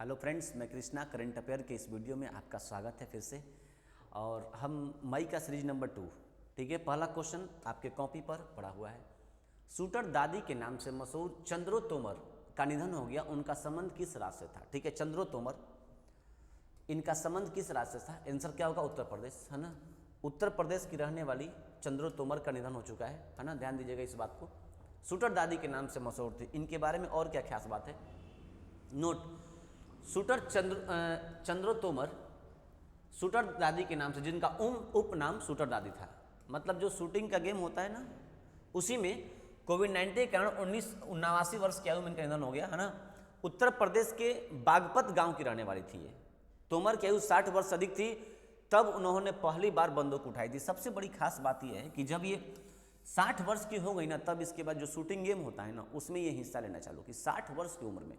Hello friends, मैं Krishna current affair के इस वीडियो में आपका स्वागत है फिर से। और हम मई का सीरीज नंबर 2, ठीक है। पहला क्वेश्चन आपके कॉपी पर पड़ा हुआ है। शूटर दादी के नाम से मशहूर चंद्रो तोमर का निधन हो गया, उनका संबंध किस राज्य से था? ठीक है, चंद्रो तोमर, इनका संबंध किस राज्य से था? आंसर क्या होगा? उत्तर प्रदेश, है ना। उत्तर प्रदेश की रहने वाली चंद्रो तोमर का निधन हो चुका है ना। ध्यान दीजिएगा इस बात को। शूटर दादी के नाम से मशहूर थी। इनके बारे में और क्या खास बात है? Note, shooter Chandro Tomar shooter दादी के नाम से, जिनका उपनाम शूटर दादी था। मतलब जो शूटिंग का गेम होता है ना, उसी में कोविड-19 के कारण 89 वर्ष की आयु में इनका निधन हो गया, है ना। उत्तर प्रदेश के बागपत गांव की रहने वाली थी ये। तोमर की आयु 60 वर्ष से अधिक थी तब उन्होंने पहली बार बंदूक उठाई थी। सबसे बड़ी खास बात यह है कि जब ये 60 वर्ष की हो गई ना, तब इसके बाद जो शूटिंग गेम होता है ना, उसमें ये हिस्सा लेना चालू की 60 वर्ष की उम्र में।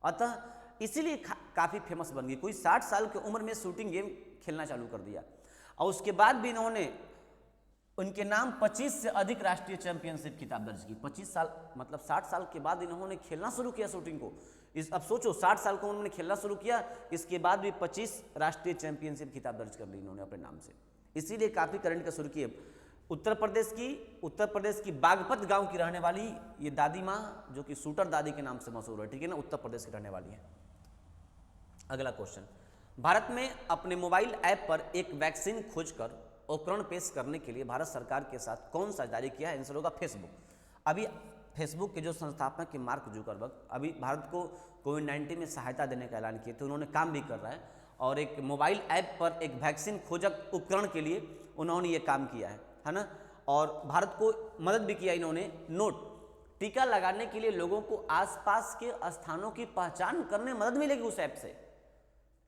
अतः इसीलिए काफ़ी फेमस बन गई। कोई 60 साल की उम्र में शूटिंग गेम खेलना चालू कर दिया। और उसके बाद भी इन्होंने उनके नाम 25 से अधिक राष्ट्रीय चैंपियनशिप खिताब दर्ज की। 25 साल मतलब 60 साल के बाद इन्होंने खेलना शुरू किया शूटिंग को। अब सोचो, 60 साल की उम्र में खेलना शुरू किया, इसके बाद भी 25 राष्ट्रीय चैंपियनशिप खिताब दर्ज कर ली इन्होंने अपने नाम से। इसीलिए काफ़ी करंट का शुरू किए। उत्तर प्रदेश की बागपत गांव की रहने वाली ये दादी माँ, जो कि शूटर दादी के नाम से मशहूर है, ठीक है ना, उत्तर प्रदेश की रहने वाली है। अगला क्वेश्चन, भारत में अपने मोबाइल ऐप पर एक वैक्सीन खोजकर उपकरण पेश करने के लिए भारत सरकार के साथ कौन सा जारी किया है? आंसर होगा फेसबुक। अभी फेसबुक के जो संस्थापक है मार्क जुकरबर्ग, अभी भारत को कोविड-19 में सहायता देने का ऐलान किया, तो उन्होंने काम भी कर रहा है। और एक मोबाइल ऐप पर एक वैक्सीन खोजक उपकरण के लिए उन्होंने ये काम किया है ना। और भारत को मदद भी किया इन्होंने। नोट, टीका लगाने के लिए लोगों को आसपास के स्थानों की पहचान करने में मदद मिलेगी उस ऐप से।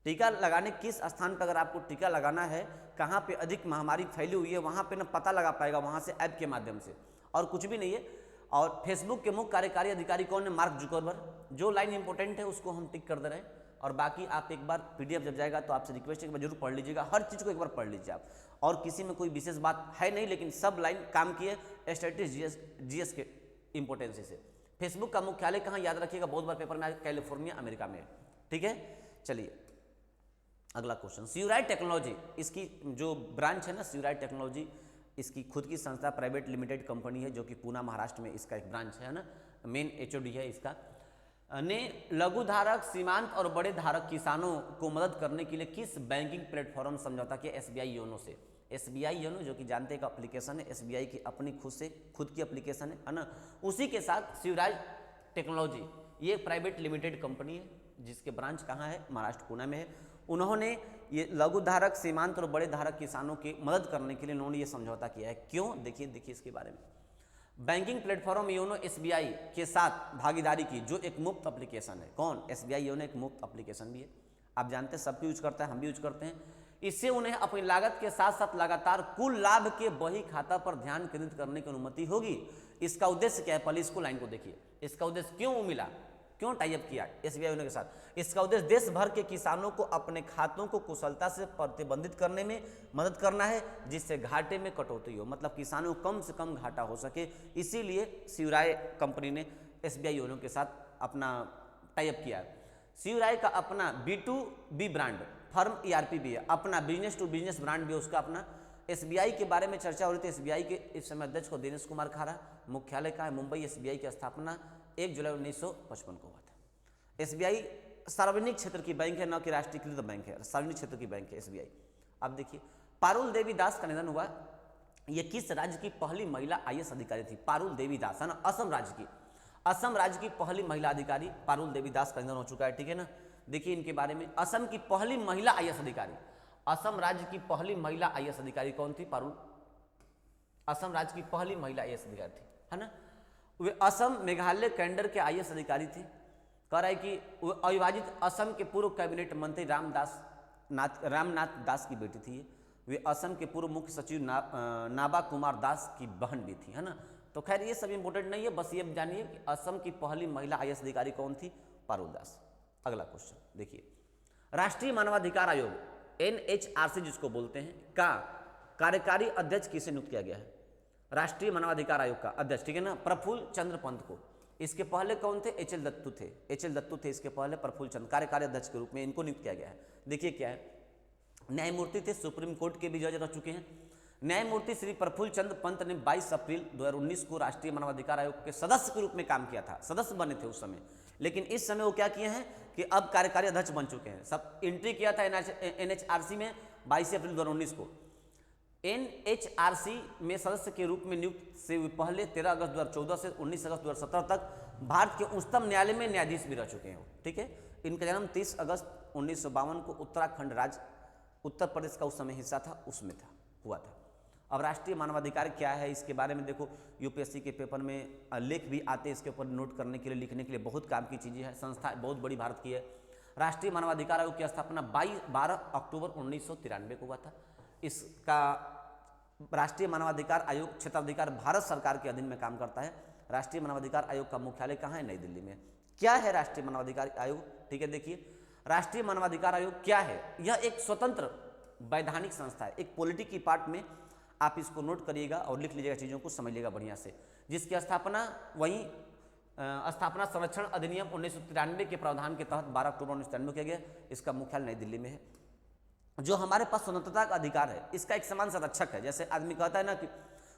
टीका लगाने, किस स्थान पर अगर आपको टीका लगाना है, कहाँ पे अधिक महामारी फैली हुई है, वहाँ पे ना पता लगा पाएगा वहाँ से, ऐप के माध्यम से, और कुछ भी नहीं है। और फेसबुक के मुख्य कार्यकारी अधिकारी कौन है? Mark Zuckerberg. जो लाइन इंपॉर्टेंट है उसको हम टिक कर दे रहे हैं, और बाकी आप एक बार पीडीएफ जब जाएगा तो आपसे रिक्वेस्ट है एक बार जरूर पढ़ लीजिएगा, हर चीज़ को एक बार पढ़ लीजिए आप। और किसी में कोई विशेष बात है नहीं, लेकिन सब लाइन काम की है स्टैटिस्टिक्स जीएस के इंपॉर्टेंस से। फेसबुक का मुख्यालय कहाँ, याद रखिएगा, बहुत बार पेपर में आया, कैलिफोर्निया, अमेरिका में, ठीक है। चलिए अगला क्वेश्चन, स्यूराई टेक्नोलॉजी, इसकी जो ब्रांच है ना, स्यूराई टेक्नोलॉजी, इसकी खुद की संस्था प्राइवेट लिमिटेड कंपनी है, जो कि पूना महाराष्ट्र में इसका एक ब्रांच है ना, मेन एचओडी है इसका, ने लघु धारक, सीमांत और बड़े धारक किसानों को मदद करने के लिए किस बैंकिंग प्लेटफॉर्म समझौता किया? एसबीआई योनो से। एसबीआई योनो, जो कि जानते हैं एप्लीकेशन है, एसबीआई की अपनी खुद की एप्लीकेशन है ना, उसी के साथ स्यूराई टेक्नोलॉजी, ये प्राइवेट लिमिटेड कंपनी है, जिसके ब्रांच कहाँ है? महाराष्ट्र, पुणे में है। उन्होंने ये लघु धारक, सीमांत और बड़े धारक किसानों की मदद करने के लिए उन्होंने ये समझौता किया है। क्यों? देखिए इसके बारे में। बैंकिंग प्लेटफॉर्म योनो एसबीआई के साथ भागीदारी की, जो एक मुफ्त एप्लीकेशन है। कौन? एसबीआई योनो एक मुफ्त एप्लीकेशन भी है, आप जानते हैं, सबको यूज करता है, हम भी यूज करते हैं। इससे उन्हें अपनी लागत के साथ साथ लगातार कुल लाभ के बही खाता पर ध्यान केंद्रित करने की अनुमति होगी। इसका उद्देश्य क्या है? पहले इसको लाइन को देखिए, इसका उद्देश्य क्यों मिला, क्यों टाई अप किया एसबीआई योनो के साथ? इसका उद्देश्य देश भर के किसानों को अपने खातों को कुशलता से प्रतिबंधित करने में मदद करना है, जिससे घाटे में कटौती हो, मतलब किसानों को कम से कम घाटा हो सके। इसीलिए स्यूराई कंपनी ने एसबीआई योनो के साथ अपना टाई अप किया है। स्यूराई का अपना B2B ब्रांड फर्म ईआरपी भी है, अपना बिजनेस टू बिजनेस ब्रांड भी है उसका अपना। एसबीआई के बारे में चर्चा हो रही थी। एसबीआई के इस समय अध्यक्ष को दिनेश कुमार खारा, मुख्यालय का है मुंबई। एसबीआई की स्थापना 1 जुलाई 1955 को हुआ था। एसबीआई सार्वजनिक क्षेत्र की बैंक है, न कि राष्ट्रीयकृत बैंक है, सार्वजनिक क्षेत्र की बैंक है एसबीआई। अब देखिए, पारुल देवी दास का निधन हुआ। ये किस राज्य की पहली महिला आईएएस अधिकारी थी? पारुल देवी दास, है ना, असम राज्य की पहली महिला अधिकारी पारुल देवी दास का निधन हो चुका है, ठीक है ना। देखिए इनके बारे में, असम की पहली महिला आईएएस अधिकारी, असम राज्य की पहली महिला आईएएस अधिकारी कौन थी? पारुल, असम राज्य की पहली महिला आईएएस अधिकारी थी, है ना। वे असम, मेघालय, कैडर के आईएएस अधिकारी थे। कह रहा है कि वो अविभाजित असम के पूर्व कैबिनेट मंत्री रामनाथ दास की बेटी थी। वे असम के पूर्व मुख्य सचिव नाबा कुमार दास की बहन भी थी, है ना। तो खैर ये सब इंपॉर्टेंट नहीं है, बस ये जानिए कि असम की पहली महिला आईएएस अधिकारी कौन थी? पारुल दास। अगला क्वेश्चन देखिए, राष्ट्रीय मानवाधिकार आयोग एनएचआरसी जिसको बोलते हैं, का कार्यकारी अध्यक्ष किसे नियुक्त किया गया है? राष्ट्रीय मानवाधिकार आयोग का अध्यक्ष, ठीक है ना, प्रफुल्ल चंद्र पंत को। इसके पहले कौन थे? एच एल दत्तू थे। एच एल दत्तू थे इसके पहले प्रफुल्ल चंद्र कार्यकारी अध्यक्ष के रूप में इनको नियुक्त किया गया है। देखिए क्या है, न्यायमूर्ति थे, सुप्रीम कोर्ट के भी जज रह चुके हैं। न्यायमूर्ति श्री प्रफुल्ल चंद्र पंत ने 22 अप्रैल 2019 को राष्ट्रीय मानवाधिकार आयोग के सदस्य के रूप में काम किया था, सदस्य बने थे उस समय। लेकिन इस समय वो क्या किए हैं कि अब कार्यकारी अध्यक्ष बन चुके हैं। सब एंट्री किया था NHRC में 22 अप्रैल 2019 को। NHRC में सदस्य के रूप में नियुक्त से पहले 13 अगस्त 2014 से 19 अगस्त 2017 तक भारत के उच्चतम न्यायालय में न्यायाधीश भी रह चुके हैं। ठीक है, इनका जन्म 30 अगस्त 1952 को उत्तराखंड राज्य उत्तर प्रदेश का उस समय हिस्सा था, उसमें हुआ था। अब राष्ट्रीय मानवाधिकार क्या है इसके बारे में देखो, यूपीएससी के पेपर में लेख भी आते हैं इसके ऊपर, नोट करने के लिए, लिखने के लिए बहुत काम की चीज़ें हैं। संस्था बहुत बड़ी भारत की है। राष्ट्रीय मानवाधिकार आयोग की स्थापना 12 अक्टूबर 1993 को हुआ था। इसका राष्ट्रीय मानवाधिकार आयोग क्षेत्राधिकार भारत सरकार के अधीन में काम करता है। राष्ट्रीय मानवाधिकार आयोग का मुख्यालय कहाँ है? नई दिल्ली में। क्या है राष्ट्रीय मानवाधिकार आयोग? ठीक है, देखिए राष्ट्रीय मानवाधिकार आयोग क्या है। यह एक स्वतंत्र वैधानिक संस्था है, एक पॉलिटिकल पार्ट में आप इसको नोट करिएगा और लिख लीजिएगा, चीज़ों को समझ लीजिएगा बढ़िया से। जिसकी स्थापना वहीं स्थापना संरक्षण अधिनियम 1993 के प्रावधान के तहत 12 अक्टूबर 1993 किया गया। इसका मुख्यालय नई दिल्ली में है। जो हमारे पास स्वतंत्रता का अधिकार है, इसका एक समान संरक्षक है। जैसे आदमी कहता है ना कि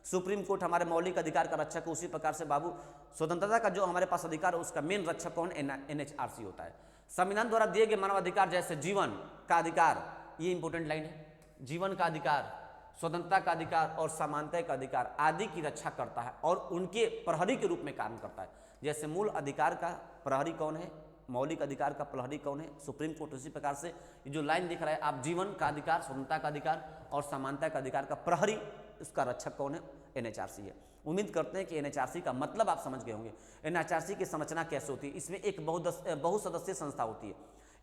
सुप्रीम कोर्ट हमारे मौलिक अधिकार का रक्षक है, उसी प्रकार से बाबू स्वतंत्रता का जो हमारे पास अधिकार है उसका मेन रक्षक कौन? NHRC होता है। संविधान द्वारा दिए गए मानवाधिकार जैसे जीवन का अधिकार, ये इंपॉर्टेंट लाइन है, जीवन का अधिकार, स्वतंत्रता का अधिकार और समानता का अधिकार आदि की रक्षा करता है और उनके प्रहरी के रूप में काम करता है। जैसे मूल अधिकार का प्रहरी कौन है, मौलिक अधिकार का प्रहरी कौन है? Supreme court. उसी प्रकार से ये जो लाइन दिख रहा है आप, जीवन का अधिकार, स्वतंत्रता का अधिकार और समानता का अधिकार का प्रहरी, उसका रक्षक कौन है? NHRC है। उम्मीद करते हैं कि NHRC का मतलब आप समझ गए होंगे। NHRC की संरचना कैसे होती है? इसमें एक बहुसदस्यीय संस्था होती है।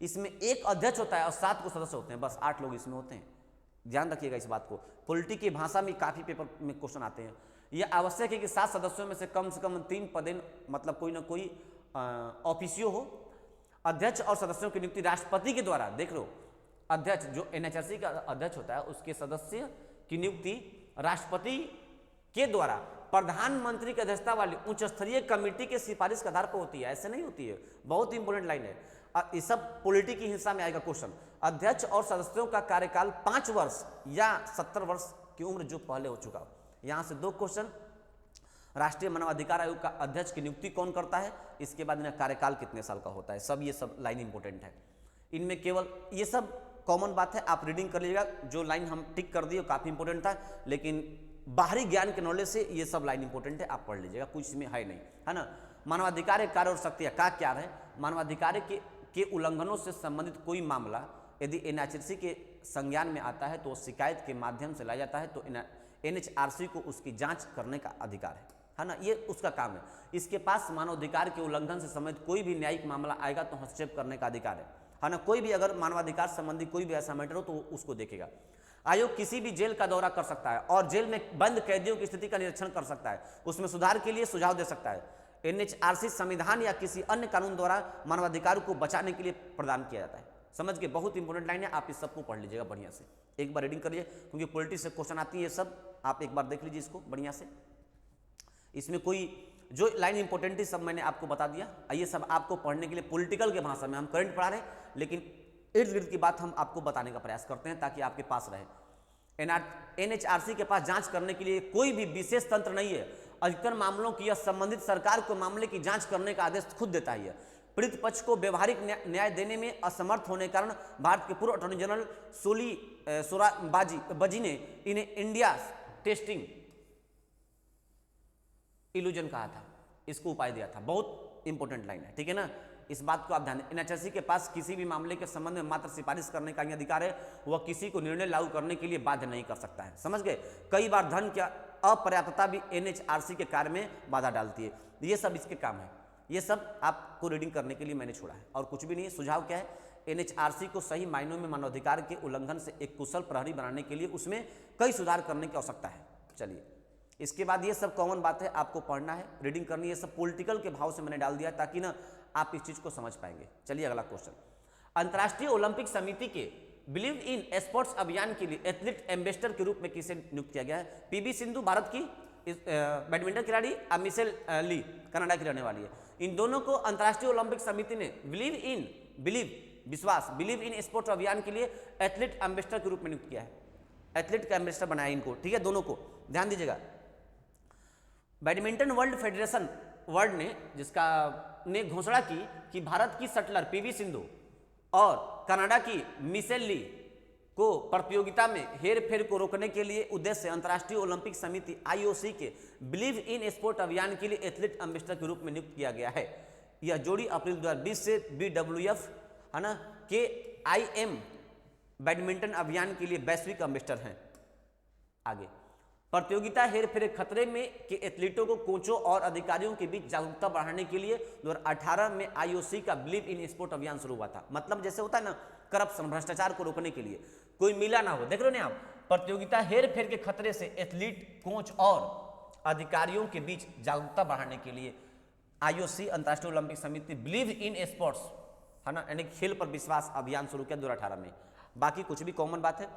इसमें एक अध्यक्ष होता है और 7 को सदस्य होते हैं, बस 8 लोग इसमें होते हैं। ध्यान रखिएगा इस बात को, पॉलिटी की भाषा में काफ़ी पेपर में क्वेश्चन आते हैं। यह आवश्यक है कि 7 सदस्यों में से कम 3 पदें, मतलब कोई ना कोई ऑफिसियो हो। अध्यक्ष और सदस्यों की नियुक्ति राष्ट्रपति के द्वारा, देख लो, अध्यक्ष जो NHRC का अध्यक्ष होता है उसके सदस्य की नियुक्ति राष्ट्रपति के द्वारा प्रधानमंत्री की अध्यक्षता वाली उच्च स्तरीय कमेटी के सिफारिश के आधार पर होती है। ऐसे नहीं होती है, बहुत इंपॉर्टेंट लाइन है। ये सब पॉलिटी की हिस्सा में आएगा क्वेश्चन। अध्यक्ष और सदस्यों का कार्यकाल 5 वर्ष या 70 वर्ष की उम्र जो पहले हो चुका हो। यहाँ से 2 क्वेश्चन। राष्ट्रीय मानवाधिकार आयोग का अध्यक्ष की नियुक्ति कौन करता है, इसके बाद इनका कार्यकाल कितने साल का होता है, सब ये सब लाइन इंपॉर्टेंट है। इनमें केवल ये सब कॉमन बात है, आप रीडिंग कर लीजिएगा। जो लाइन हम टिक कर दिए काफ़ी इंपॉर्टेंट था, लेकिन बाहरी ज्ञान के नॉलेज से ये सब लाइन इंपॉर्टेंट है, आप पढ़ लीजिएगा, कुछ इसमें है नहीं, है ना। मानवाधिकार के कार्य और शक्तियाँ का क्या है? मानवाधिकार के उल्लंघनों से संबंधित कोई मामला यदि NHRC के संज्ञान में आता है तो शिकायत के माध्यम से लाया जाता है, तो NHRC को उसकी जांच करने का अधिकार है ना, ये उसका काम है। इसके पास मानवाधिकार के उल्लंघन से संबंधित कोई भी न्यायिक मामला आएगा तो हस्तक्षेप करने का अधिकार है ना। कोई भी अगर मानवाधिकार संबंधी कोई भी ऐसा मैटर हो तो उसको देखेगा। आयोग किसी भी जेल का दौरा कर सकता है और जेल में बंद कैदियों की स्थिति का निरीक्षण कर सकता है, उसमें सुधार के लिए सुझाव दे सकता है। NHRC संविधान या किसी अन्य कानून द्वारा मानवाधिकार को बचाने के लिए प्रदान किया जाता है। समझ के, बहुत इंपॉर्टेंट लाइन है, आप इस सबको पढ़ लीजिएगा बढ़िया से, एक बार रीडिंग करिए, क्योंकि पॉलिटिक्स से क्वेश्चन आती है, ये सब आप एक बार देख लीजिए इसको बढ़िया से। इसमें कोई जो लाइन इंपॉर्टेंट थी सब मैंने आपको बता दिया। ये सब आपको पढ़ने के लिए पॉलिटिकल के भाषा में, हम करंट पढ़ा रहे हैं लेकिन इर्द गिर्द की बात हम आपको बताने का प्रयास करते हैं ताकि आपके पास रहे। NHRC के पास जांच करने के लिए कोई भी विशेष तंत्र नहीं है। अधिकतर मामलों की यह संबंधित सरकार को मामले की जांच करने का आदेश खुद देता ही है। पीड़ित पक्ष को व्यवहारिक न्याय देने में असमर्थ होने के कारण भारत के पूर्व अटॉर्नी जनरल सोराबाजी ने इन्हें इंडिया टेस्टिंग इल्यूजन कहा था, इसको उपाय दिया था। बहुत इंपॉर्टेंट लाइन है, ठीक है ना, इस बात को आप ध्यान दें। NHRC के पास किसी भी मामले के संबंध में मात्र सिफारिश करने का ही अधिकार है, वह किसी को निर्णय लागू करने के लिए बाध्य नहीं कर सकता है। समझ गए। कई बार धन की अपर्याप्तता भी NHRC के कार्य में बाधा डालती है। ये सब इसके काम है, ये सब आपको रीडिंग करने के लिए मैंने छोड़ा है और कुछ भी नहीं है। सुझाव क्या है? NHRC को सही मायनों में मानवाधिकार के उल्लंघन से एक कुशल प्रहरी बनाने के लिए उसमें कई सुधार करने की आवश्यकता है। चलिए, इसके बाद ये सब कॉमन बात है, आपको पढ़ना है, रीडिंग करनी है। ये सब पॉलिटिकल के भाव से मैंने डाल दिया ताकि ना आप इस चीज को समझ पाएंगे। चलिए अगला क्वेश्चन। अंतर्राष्ट्रीय ओलंपिक समिति के बिलीव इन स्पोर्ट्स अभियान के लिए एथलीट एम्बेसडर के रूप में किसे नियुक्त किया गया है? PV सिंधु भारत की बैडमिंटन खिलाड़ी और मिशेल ली कनाडा की रहने वाली है। इन दोनों को अंतर्राष्ट्रीय ओलंपिक समिति ने बिलीव इन स्पोर्ट्स अभियान के लिए एथलीट एम्बेसडर के रूप में नियुक्त किया है। एथलीट का एम्बेसडर बनाया इनको, ठीक है, दोनों को ध्यान दीजिएगा। बैडमिंटन वर्ल्ड फेडरेशन वर्ल्ड ने जिसका ने घोषणा की कि भारत की शटलर पीवी सिंधु और कनाडा की मिशेल ली को प्रतियोगिता में हेरफेर को रोकने के लिए उद्देश्य अंतर्राष्ट्रीय ओलंपिक समिति IOC के बिलीव इन स्पोर्ट अभियान के लिए एथलीट एम्बेसडर के रूप में नियुक्त किया गया है। यह जोड़ी अप्रैल 2020 से BWF है ना के IM बैडमिंटन अभियान के लिए वैश्विक एम्बेसडर हैं। आगे प्रतियोगिता हेरफेर खतरे में के एथलीटों को कोचों और अधिकारियों के बीच जागरूकता बढ़ाने के लिए 2018 में IOC का बिलीव इन स्पोर्ट अभियान शुरू हुआ था। मतलब जैसे होता है ना करप्शन, भ्रष्टाचार को रोकने के लिए कोई मिला ना हो, देख रहे हो ना आप, प्रतियोगिता हेरफेर के खतरे से एथलीट, कोच और अधिकारियों के बीच जागरूकता बढ़ाने के लिए IOC अंतर्राष्ट्रीय ओलंपिक समिति बिलीव इन स्पोर्ट्स है ना यानी खेल पर विश्वास अभियान शुरू किया 2018 में। बाकी कुछ भी कॉमन बात है।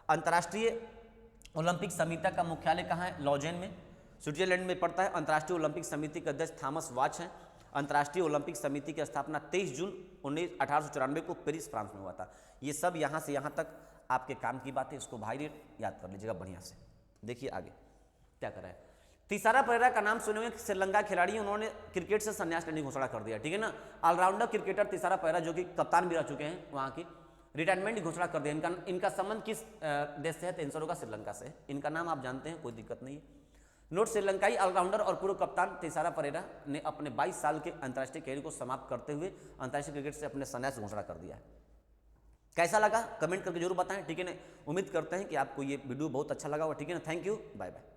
अंतर्राष्ट्रीय ओलंपिक समिति का मुख्यालय कहाँ है? लॉजेन में, स्विट्जरलैंड में पड़ता है। अंतर्राष्ट्रीय ओलंपिक समिति के अध्यक्ष थॉमस वाच हैं। अंतर्राष्ट्रीय ओलंपिक समिति की स्थापना 23 जून 1894 को पेरिस, फ्रांस में हुआ था। ये सब यहाँ से यहाँ तक आपके काम की बात है, इसको भाई याद कर लीजिएगा बढ़िया से। देखिए आगे क्या कर रहा है। तिसारा परेरा का नाम सुने हुए श्रीलंका खिलाड़ी, उन्होंने क्रिकेट से संन्यास लेने की घोषणा कर दिया, ठीक है ना। ऑलराउंडर क्रिकेटर तिसारा परेरा जो कि कप्तान भी रह चुके हैं वहाँ की, रिटायरमेंट की घोषणा कर दिया। इनका संबंध किस देश से है? तो आंसर होगा श्रीलंका से। इनका नाम आप जानते हैं, कोई दिक्कत नहीं है। नोट, श्रीलंकाई ऑलराउंडर और पूर्व कप्तान तिसारा परेरा ने अपने 22 साल के अंतर्राष्ट्रीय कैरियर को समाप्त करते हुए अंतर्राष्ट्रीय क्रिकेट से अपने संन्यास घोषणा कर दिया है। कैसा लगा कमेंट करके जरूर बताएं, ठीक है ना। उम्मीद करते हैं कि आपको ये वीडियो बहुत अच्छा लगा होगा, ठीक है ना। Thank you, bye bye.